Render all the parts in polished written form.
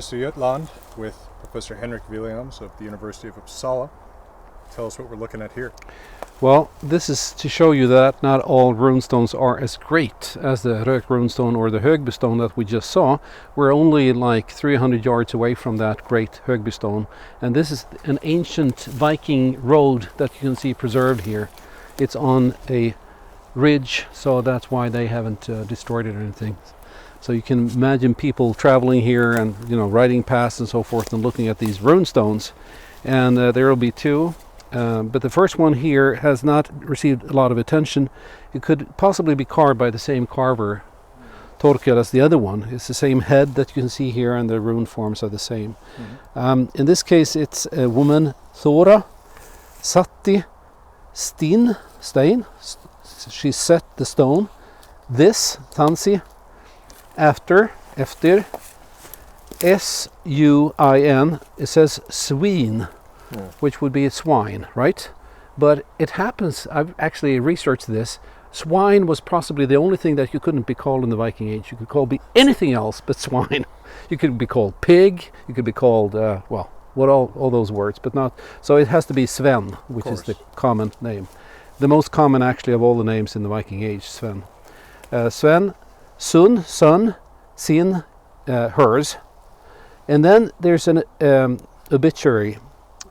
Östergötland with Professor Henrik Williams of the University of Uppsala. Tell us what we're looking at here. Well, this is to show you that not all runestones are as great as the Rök runestone or the Högby stone that we just saw. We're only like 300 yards away from that great Högby stone, and this is an ancient Viking road that you can see preserved here. It's on a ridge, so that's why they haven't destroyed it or anything. So you can imagine people traveling here and riding past and so forth and looking at these runestones, and there will be two. But the first one here has not received a lot of attention. It could possibly be carved by the same carver, Torkel, as the other one. It's the same head that you can see here, and the rune forms are the same. In this case, it's a woman, Thora, Satti, Stein. She set the stone. This, Tansi, after, S-U-I-N, it says swin. Which would be a swine, right? But it happens, I've actually researched this, swine was possibly the only thing that you couldn't be called in the Viking Age. You could be anything else but swine. You could be called pig, you could be called, all those words, but not, so it has to be Sven, which is the common name. The most common actually of all the names in the Viking Age, Sven. Sven, son, sin, hers. And then there's an obituary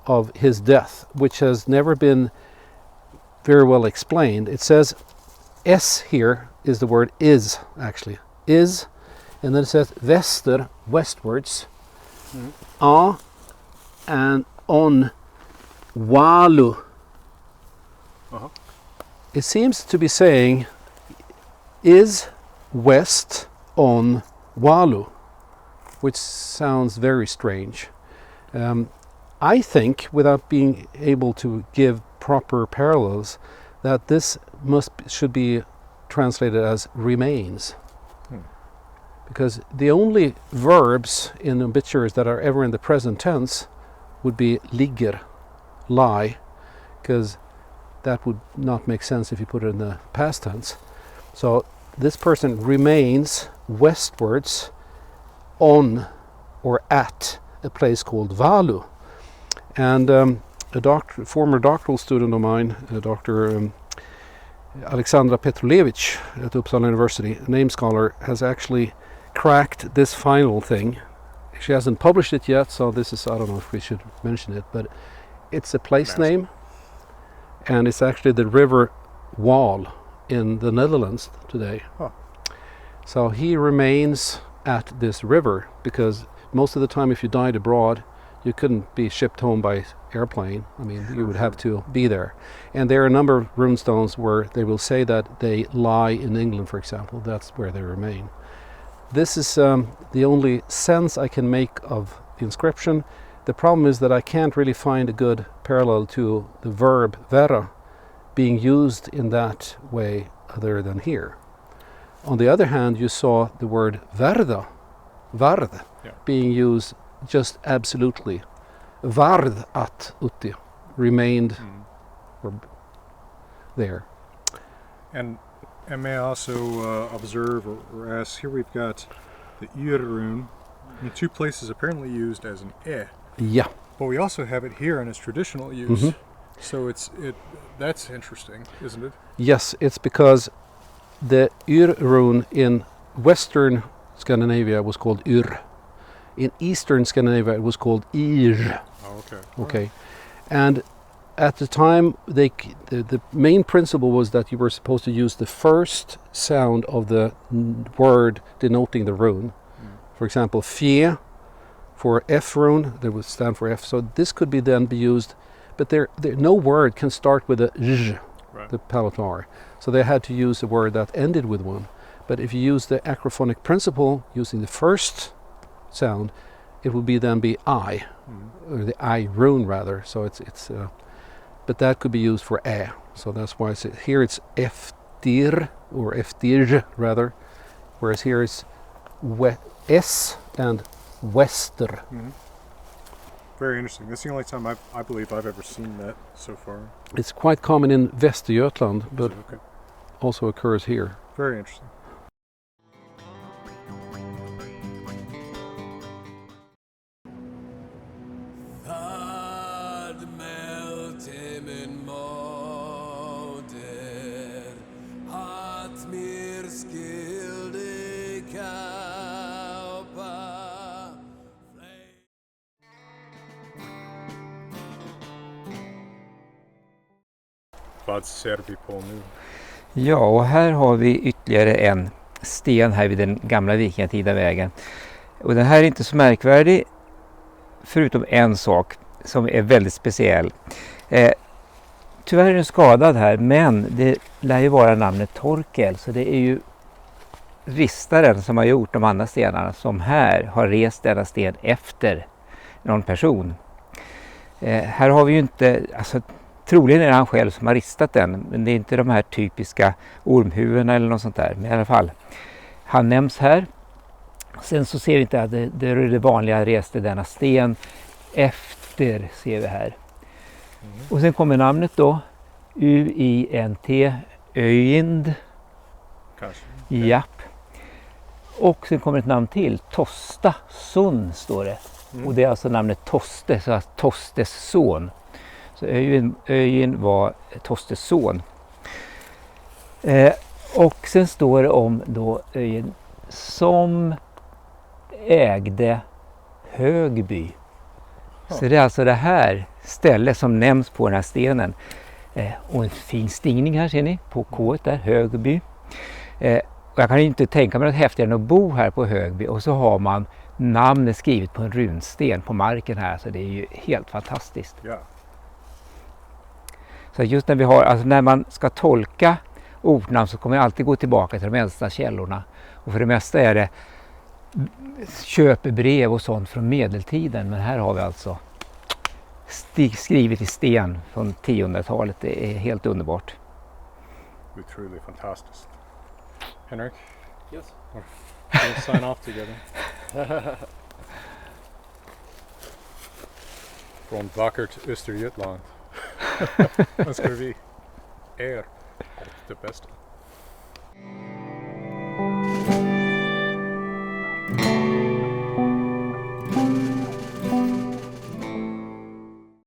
of his death, which has never been very well explained. It says S here is the word is, actually. Is, and then it says väster, westwards. A and on Walu. It seems to be saying is west on Walu, which sounds very strange. I think, without being able to give proper parallels, that this should be translated as remains. Because the only verbs in obituaries that are ever in the present tense would be ligger, lie, because that would not make sense if you put it in the past tense. So this person remains westwards on or at a place called Valu. And a former doctoral student of mine, Dr. Alexandra Petrolevich at Uppsala University, a name scholar, has actually cracked this final thing. She hasn't published it yet, so this is, I don't know if we should mention it, but it's a place name, and it's actually the river Waal in the Netherlands today. So he remains at this river, because most of the time if you died abroad, you couldn't be shipped home by airplane. I mean, you would have to be there. And there are a number of runestones where they will say that they lie in England, for example. That's where they remain. This is the only sense I can make of the inscription. The problem is that I can't really find a good parallel to the verb vera being used in that way other than here. On the other hand, you saw the word verda, vard, being used just absolutely. Vard at uti, remained there. And may I also observe or ask, here we've got the yr rune in two places apparently used as an e. Yeah. But we also have it here in its traditional use. So that's interesting, isn't it? Yes, it's because the yr rune in Western Scandinavia was called yr. In Eastern Scandinavia, it was called Ir. Okay. And at the time, the main principle was that you were supposed to use the first sound of the word denoting the rune. For example, fie for F rune, that would stand for F. So this could then be used, but no word can start with a j, the palatal. So they had to use a word that ended with one. But if you use the acrophonic principle, using the first sound, it will then be I, or the I rune rather. So it's but that could be used for ä. So that's why here it's eftir or eftir rather, whereas here it's s and wester. Very interesting. That's the only time I believe I've ever seen that so far. It's quite common in Västergötland, but also occurs here. Very interesting. Vad ser vi på nu? Ja, och här har vi ytterligare en sten här vid den gamla vikingatida vägen. Och den här är inte så märkvärdig förutom en sak som är väldigt speciell. Tyvärr är den skadad här, men det lär ju vara namnet Torkel, så det är ju ristaren som har gjort de andra stenarna som här har rest denna sten efter någon person. Här har vi ju inte, alltså troligen är det han själv som har ristat den, men det är inte de här typiska ormhuvudena eller något sånt där. Men i alla fall, han nämns här. Sen så ser vi inte att det är det vanliga reste denna sten efter, ser vi här. Och sen kommer namnet då, U-I-N-T, Öind. Kanske. Japp. Och sen kommer ett namn till, Tosta son står det. Och det är alltså namnet Toste, så att Tostes son. Så Öind var Tostes son. Och sen står det om då Öind som ägde Högby. Så det är alltså det här stället som nämns på den här stenen. Och en fin stigning här ser ni på K där, Högby. Och jag kan inte tänka mig något häftigare än att bo här på Högby och så har man namnet skrivet på en runsten på marken här, så det är ju helt fantastiskt. Ja. Så just när vi har, alltså när man ska tolka ortnamn så kommer jag alltid gå tillbaka till de äldsta källorna. Och för det mesta är det köpebrev och sånt från medeltiden, men här har vi alltså skrivet i sten från 1000-talet. Det är helt underbart. We're truly fantastic. Henrik? Yes. We'll sign off together. Från vackert Östergötland. Önskar vi er allt det bästa.